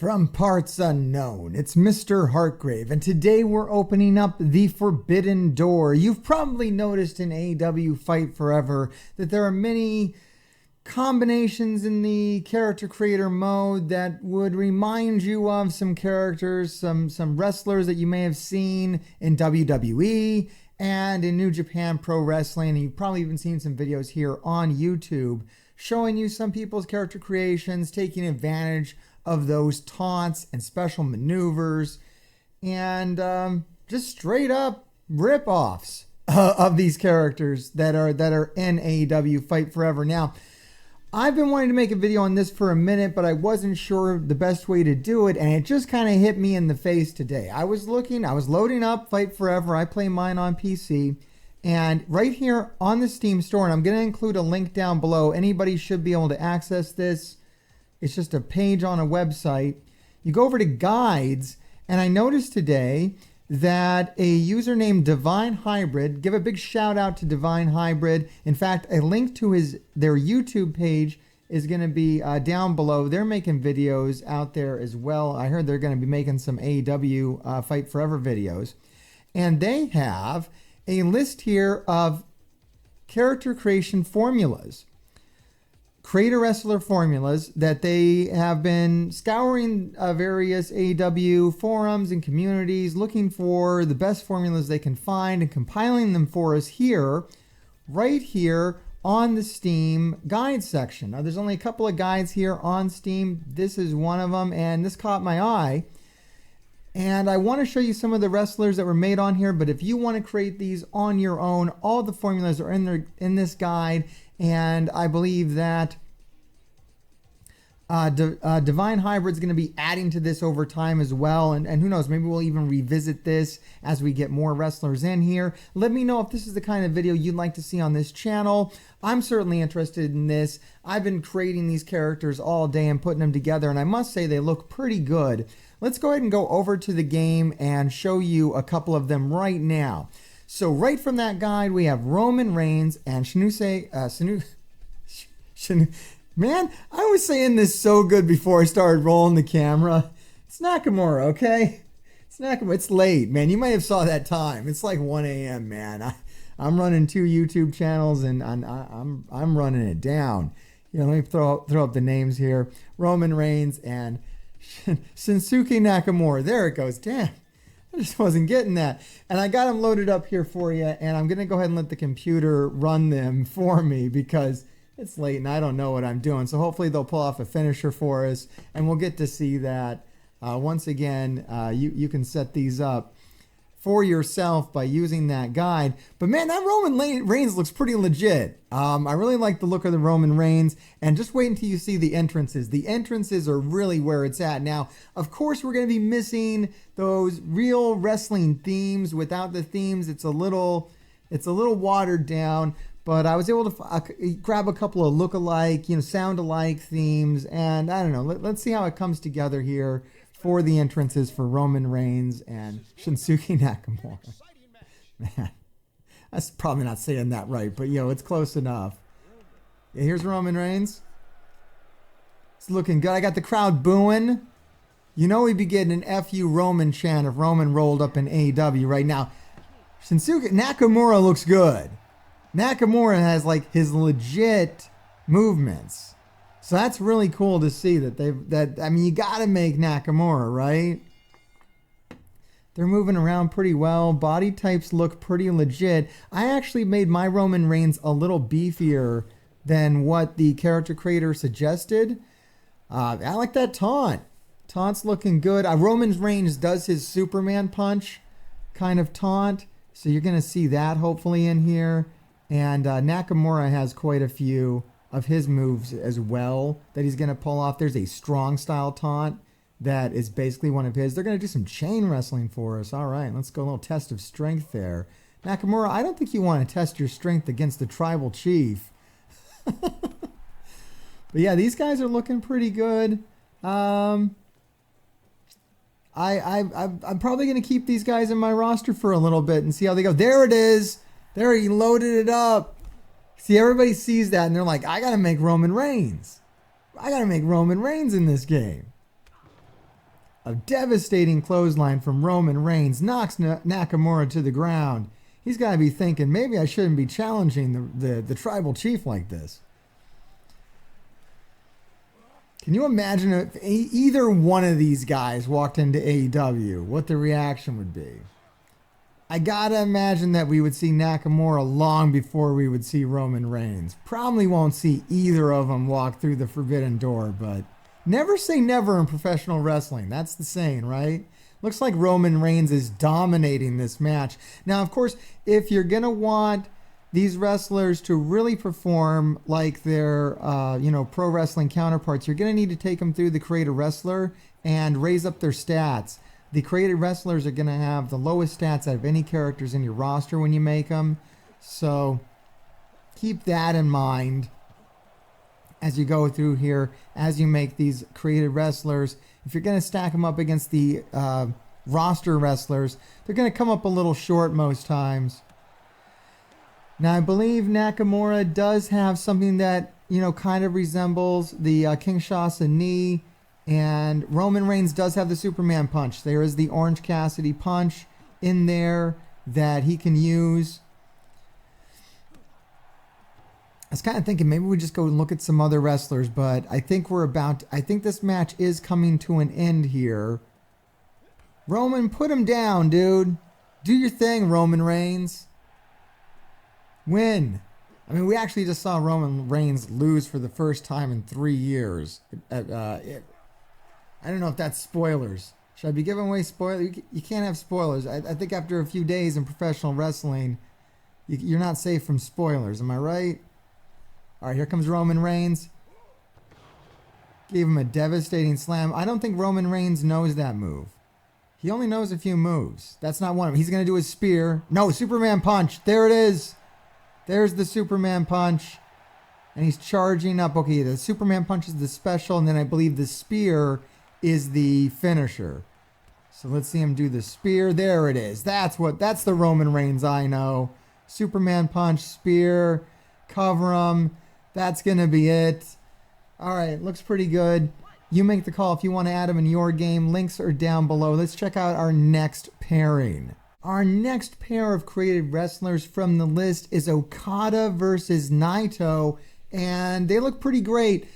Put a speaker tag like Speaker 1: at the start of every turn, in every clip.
Speaker 1: From parts unknown, it's Mr. Hartgrave, and today we're opening up the Forbidden Door. You've probably noticed in AEW Fight Forever that there are many combinations in the character creator mode that would remind you of some characters, some wrestlers that you may have seen in WWE and in New Japan Pro Wrestling. And you've probably even seen some videos here on YouTube showing you some people's character creations, taking advantage of those taunts and special maneuvers and just straight up rip-offs of these characters that are in AEW Fight Forever. Now, I've been wanting to make a video on this for a minute, but I wasn't sure the best way to do it, and it just kind of hit me in the face today. I was loading up Fight Forever. I play mine on PC, and right here on the Steam store, and I'm going to include a link down below. Anybody should be able to access this. It's just a page on a website. You go over to guides, and I noticed today that a user named Divine Hybrid, give a big shout out to Divine Hybrid. In fact, a link to their YouTube page is going to be down below. They're making videos out there as well. I heard they're going to be making some AEW Fight Forever videos. And they have a list here of character creation formulas. Creator wrestler formulas that they have been scouring various AEW forums and communities looking for the best formulas they can find and compiling them for us here, right here on the Steam guide section. Now there's only a couple of guides here on Steam. This is one of them, and this caught my eye. And I want to show you some of the wrestlers that were made on here, but if you want to create these on your own, all the formulas are in this guide, and I believe that Divine Hybrid is going to be adding to this over time as well, and who knows, maybe we'll even revisit this as we get more wrestlers in here. Let me know if this is the kind of video you'd like to see on this channel. I'm certainly interested in this. I've been creating these characters all day and putting them together, and I must say they look pretty good. Let's go ahead and go over to the game and show you a couple of them right now. So right from that guide, we have Roman Reigns and Man, I was saying this so good before I started rolling the camera. It's Nakamura, okay? It's Nakamura. It's late, man. You might have saw that time. It's like 1 a.m., man. I'm running 2 YouTube channels, and I'm running it down. You know, let me throw up the names here. Roman Reigns and Shinsuke Nakamura. There it goes. Damn. I just wasn't getting that. And I got them loaded up here for you, and I'm going to go ahead and let the computer run them for me because it's late and I don't know what I'm doing. So hopefully they'll pull off a finisher for us, and we'll get to see that. Once again, you can set these up for yourself by using that guide. But man, that Roman Reigns looks pretty legit. I really like the look of the Roman Reigns, and just wait until you see the entrances. The entrances are really where it's at. Now, of course, we're going to be missing those real wrestling themes. Without the themes, it's a little watered down. But I was able to grab a couple of look-alike, sound-alike themes, and I don't know. Let's see how it comes together here for the entrances for Roman Reigns and Shinsuke Nakamura. Man, that's probably not saying that right, but it's close enough. Yeah, here's Roman Reigns. It's looking good. I got the crowd booing. We'd be getting an FU Roman chant if Roman rolled up in AEW right now. Shinsuke Nakamura looks good. Nakamura has like his legit movements. So that's really cool to see that you got to make Nakamura, right? They're moving around pretty well. Body types look pretty legit. I actually made my Roman Reigns a little beefier than what the character creator suggested. I like that taunt. Taunt's looking good. Roman Reigns does his Superman punch kind of taunt. So you're going to see that hopefully in here. And Nakamura has quite a few of his moves as well that he's going to pull off. There's a strong style taunt that is basically one of his. They're going to do some chain wrestling for us. All right, let's go a little test of strength there. Nakamura, I don't think you want to test your strength against the tribal chief. But yeah, these guys are looking pretty good. I'm probably going to keep these guys in my roster for a little bit and see how they go. There it is. There, he loaded it up. See, everybody sees that and they're like, I got to make Roman Reigns. I got to make Roman Reigns in this game. A devastating clothesline from Roman Reigns knocks Nakamura to the ground. He's got to be thinking, maybe I shouldn't be challenging the tribal chief like this. Can you imagine if either one of these guys walked into AEW, what the reaction would be? I gotta imagine that we would see Nakamura long before we would see Roman Reigns. Probably won't see either of them walk through the forbidden door, but never say never in professional wrestling. That's the saying, right? Looks like Roman Reigns is dominating this match. Now, of course, if you're gonna want these wrestlers to really perform like their, pro wrestling counterparts, you're gonna need to take them through the Create a Wrestler and raise up their stats. The created wrestlers are going to have the lowest stats out of any characters in your roster when you make them. So keep that in mind as you go through here, as you make these created wrestlers. If you're going to stack them up against the roster wrestlers, they're going to come up a little short most times. Now, I believe Nakamura does have something that, kind of resembles the Kinshasa knee. And Roman Reigns does have the Superman punch. There is the Orange Cassidy punch in there that he can use. I was kind of thinking maybe we just go and look at some other wrestlers, but I think this match is coming to an end here. Roman, put him down, dude. Do your thing, Roman Reigns. Win. I mean, we actually just saw Roman Reigns lose for the first time in 3 years. I don't know if that's spoilers. Should I be giving away spoilers? You can't have spoilers. I think after a few days in professional wrestling, you're not safe from spoilers. Am I right? All right, here comes Roman Reigns. Gave him a devastating slam. I don't think Roman Reigns knows that move. He only knows a few moves. That's not one of them. He's going to do his spear. No, Superman punch. There it is. There's the Superman punch. And he's charging up. Okay, the Superman punch is the special, and then I believe the spear is the finisher. So let's see him do the spear. There it is. That's the Roman Reigns I know. Superman punch, spear, cover him. That's going to be it. All right, looks pretty good. You make the call if you want to add him in your game. Links are down below. Let's check out our next pairing. Our next pair of created wrestlers from the list is Okada versus Naito, and they look pretty great.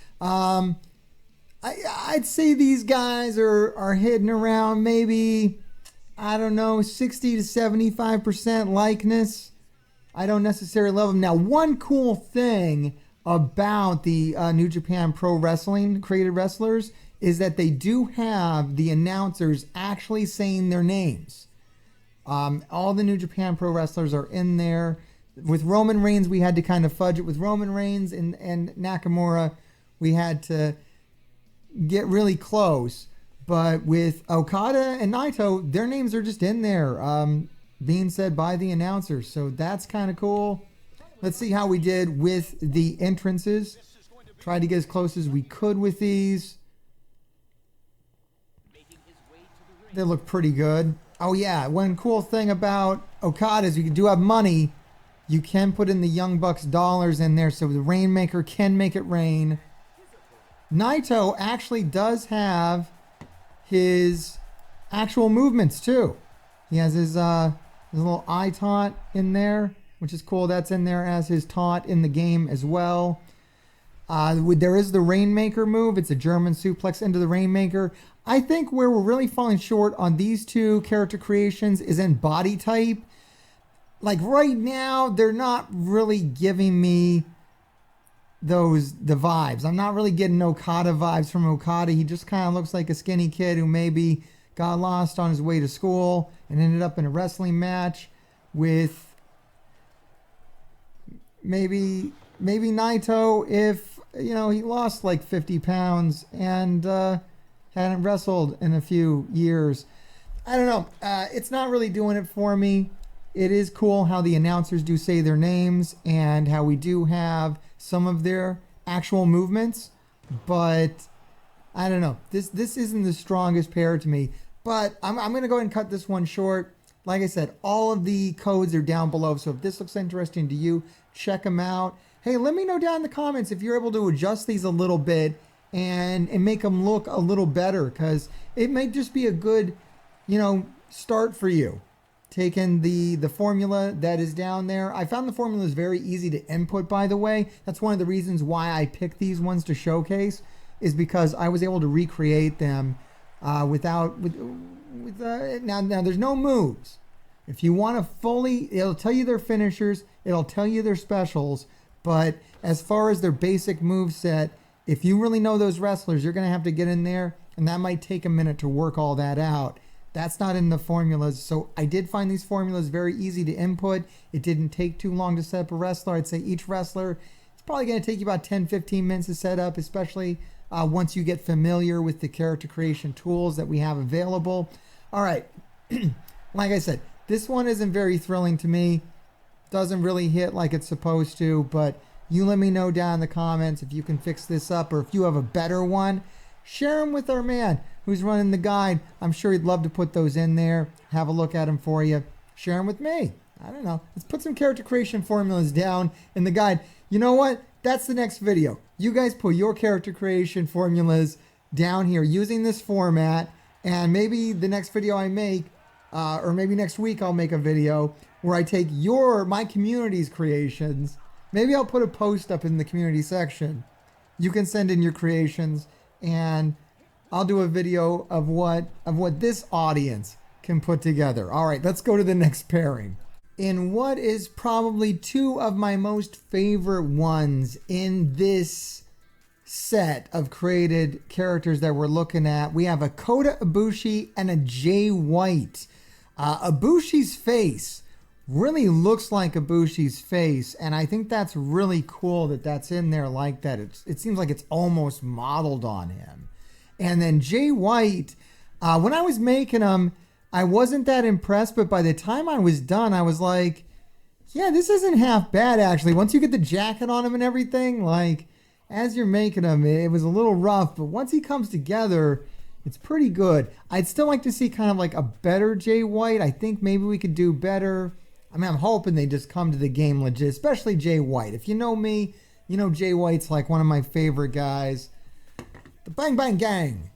Speaker 1: I'd say these guys are hitting around maybe, 60 to 75% likeness. I don't necessarily love them. Now, one cool thing about the New Japan Pro Wrestling created wrestlers is that they do have the announcers actually saying their names. All the New Japan Pro wrestlers are in there. With Roman Reigns, we had to kind of fudge it. With Roman Reigns and Nakamura, we had to get really close. But with Okada and Naito, their names are just in there, being said by the announcers. So that's kind of cool. Let's see how we did with the entrances. Tried to get as close as we could with these. They look pretty good. Oh yeah, one cool thing about Okada is you do have money. You can put in the Young Bucks dollars in there so the Rainmaker can make it rain. Naito actually does have his actual movements too. He has his little eye taunt in there, which is cool. That's in there as his taunt in the game as well. There is the Rainmaker move. It's a German suplex into the Rainmaker. I think where we're really falling short on these two character creations is in body type. Like right now, they're not really giving me the vibes. I'm not really getting Okada vibes from Okada. He just kind of looks like a skinny kid who maybe got lost on his way to school and ended up in a wrestling match with maybe Naito if, he lost like 50 pounds and hadn't wrestled in a few years. I don't know. It's not really doing it for me. It is cool how the announcers do say their names and how we do have some of their actual movements, but I don't know. This isn't the strongest pair to me, but I'm going to go ahead and cut this one short. Like I said, all of the codes are down below, so if this looks interesting to you, check them out. Hey, let me know down in the comments if you're able to adjust these a little bit and make them look a little better, because it might just be a good, start for you. Taking the formula that is down there. I found the formula is very easy to input, by the way. That's one of the reasons why I picked these ones to showcase, is because I was able to recreate them now there's no moves. If you want to fully, it'll tell you their finishers, it'll tell you their specials, but as far as their basic move set, if you really know those wrestlers, you're going to have to get in there, and that might take a minute to work all that out. That's not in the formulas. So I did find these formulas very easy to input. It didn't take too long to set up a wrestler. I'd say each wrestler, it's probably going to take you about 10-15 minutes to set up, especially once you get familiar with the character creation tools that we have available. All right. Like I said, this one isn't very thrilling to me. Doesn't really hit like it's supposed to, but you let me know down in the comments if you can fix this up, or if you have a better one. Share them with our man who's running the guide. I'm sure he'd love to put those in there. Have a look at them for you. Share them with me. I don't know. Let's put some character creation formulas down in the guide. You know what? That's the next video. You guys put your character creation formulas down here using this format, and maybe the next video I make, or maybe next week I'll make a video where I take my community's creations. Maybe I'll put a post up in the community section. You can send in your creations, and I'll do a video of what this audience can put together. All right, let's go to the next pairing. In what is probably two of my most favorite ones in this set of created characters that we're looking at, we have Okada, Abushi, and a Jay White. Abushi's face really looks like Abushi's face, and I think that's really cool that that's in there like that. It seems like it's almost modeled on him. And then Jay White, when I was making him, I wasn't that impressed, but by the time I was done, I was like, yeah, this isn't half bad, actually. Once you get the jacket on him and everything, like, as you're making him, it was a little rough, but once he comes together, it's pretty good. I'd still like to see kind of like a better Jay White. I think maybe we could do better. I mean, I'm hoping they just come to the game legit, especially Jay White. If you know me, you know Jay White's like one of my favorite guys. The Bang Bang Gang.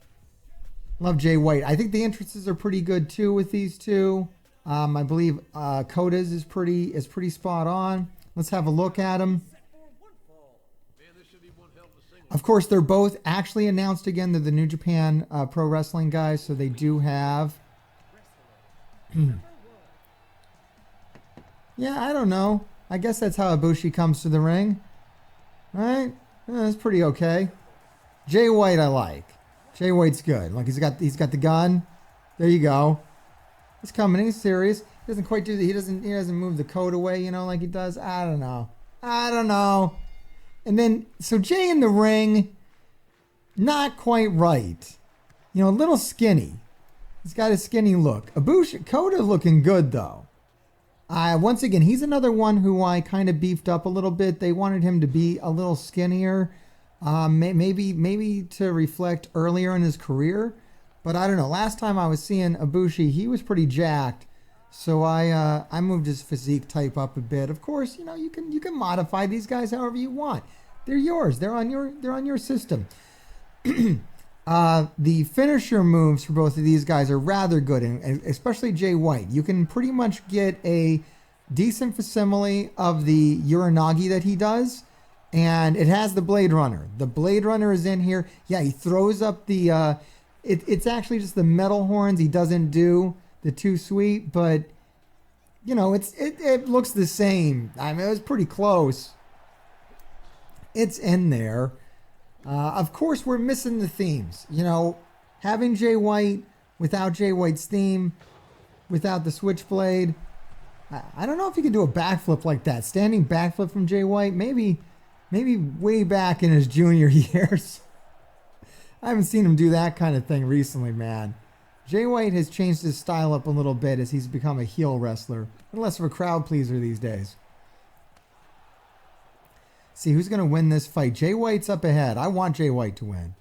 Speaker 1: Love Jay White. I think the entrances are pretty good too with these two. I believe Koda's is pretty spot on. Let's have a look at them. Of course, they're both actually announced again. They're the New Japan Pro Wrestling guys, so they do have... Yeah, I don't know. I guess that's how Abushi comes to the ring. Right? That's pretty okay. Jay White I like. Jay White's good. Like he's got the gun. There you go. He's coming. He's serious. He doesn't quite do that. He doesn't move the coat away, like he does. I don't know. And then so Jay in the ring, not quite right. A little skinny. He's got a skinny look. Abushi Koda looking good though. Once again, he's another one who I kind of beefed up a little bit. They wanted him to be a little skinnier. Maybe to reflect earlier in his career, but I don't know. Last time I was seeing Abushi, he was pretty jacked, so I moved his physique type up a bit. Of course, you can modify these guys however you want. They're yours. They're on your system. The finisher moves for both of these guys are rather good, and especially Jay White. You can pretty much get a decent facsimile of the Uranagi that he does. And it has the Blade Runner. The Blade Runner is in here. Yeah, he throws up the... It's actually just the metal horns. He doesn't do the Too Sweet, but, it looks the same. I mean, it was pretty close. It's in there. Of course, we're missing the themes. Having Jay White without Jay White's theme, without the Switchblade. I don't know if he could do a backflip like that. Standing backflip from Jay White, maybe way back in his junior years. I haven't seen him do that kind of thing recently, man. Jay White has changed his style up a little bit as he's become a heel wrestler. Less of a crowd pleaser these days. See, who's going to win this fight? Jay White's up ahead. I want Jay White to win.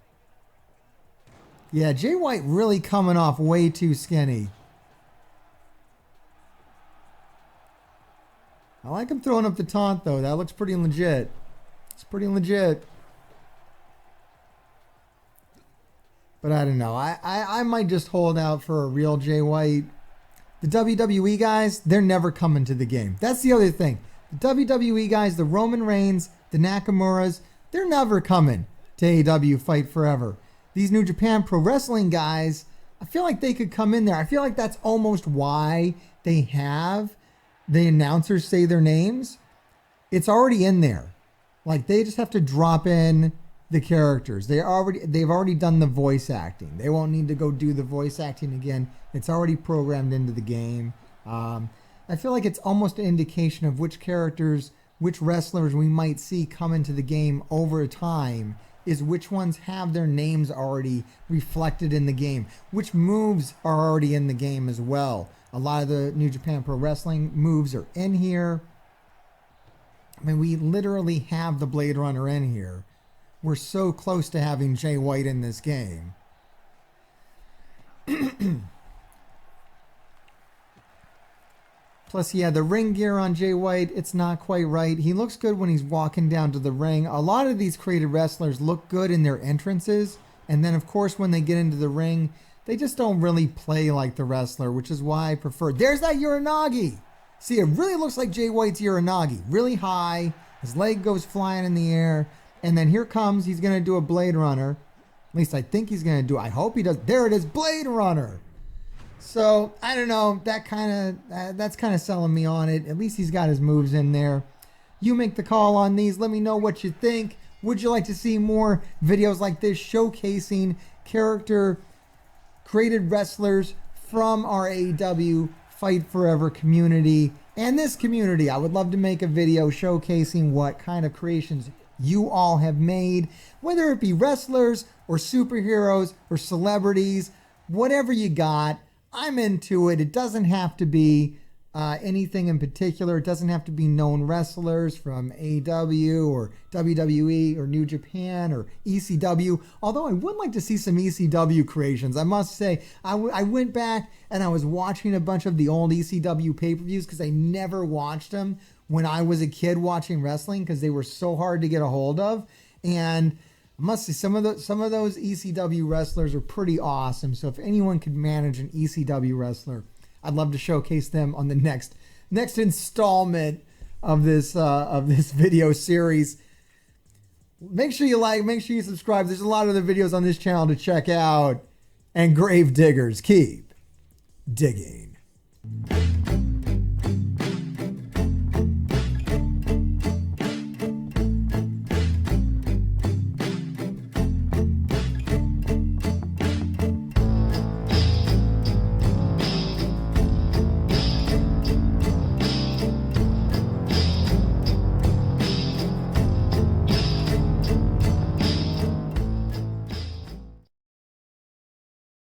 Speaker 1: Yeah, Jay White really coming off way too skinny. I like him throwing up the taunt, though. That looks pretty legit. It's pretty legit. But I don't know. I might just hold out for a real Jay White. The WWE guys, they're never coming to the game. That's the other thing. The WWE guys, the Roman Reigns, the Nakamuras, they're never coming to AEW Fight Forever. These New Japan Pro Wrestling guys, I feel like they could come in there. I feel like that's almost why they have the announcers say their names. It's already in there. Like, they just have to drop in the characters. They've already done the voice acting. They won't need to go do the voice acting again. It's already programmed into the game. I feel like it's almost an indication of which characters, which wrestlers we might see come into the game over time, is which ones have their names already reflected in the game, which moves are already in the game as well. A lot of the New Japan Pro Wrestling moves are in here. I mean, we literally have the Blade Runner in here. We're so close to having Jay White in this game. Plus, yeah, the ring gear on Jay White, it's not quite right. He looks good when he's walking down to the ring. A lot of these created wrestlers look good in their entrances. And then, of course, when they get into the ring, they just don't really play like the wrestler, which is why I prefer. There's that Uranagi. See, it really looks like Jay White's Uranagi. Really high. His leg goes flying in the air. And then here comes, he's going to do a Blade Runner. At least I think he's going to do it. I hope he does. There it is, Blade Runner. So, I don't know. That's kind of selling me on it. At least he's got his moves in there. You make the call on these. Let me know what you think. Would you like to see more videos like this showcasing character created wrestlers from our AEW Fight Forever community and this community? I would love to make a video showcasing what kind of creations you all have made, whether it be wrestlers or superheroes or celebrities, whatever you got. I'm into it. It doesn't have to be anything in particular. It doesn't have to be known wrestlers from AEW or WWE or New Japan or ECW. Although I would like to see some ECW creations. I must say, I went back and I was watching a bunch of the old ECW pay-per-views because I never watched them when I was a kid watching wrestling because they were so hard to get a hold of. And I must say, some of those ECW wrestlers are pretty awesome. So if anyone could manage an ECW wrestler, I'd love to showcase them on the next installment of this video series. Make sure you like, make sure you subscribe. There's a lot of other videos on this channel to check out. And grave diggers, keep digging.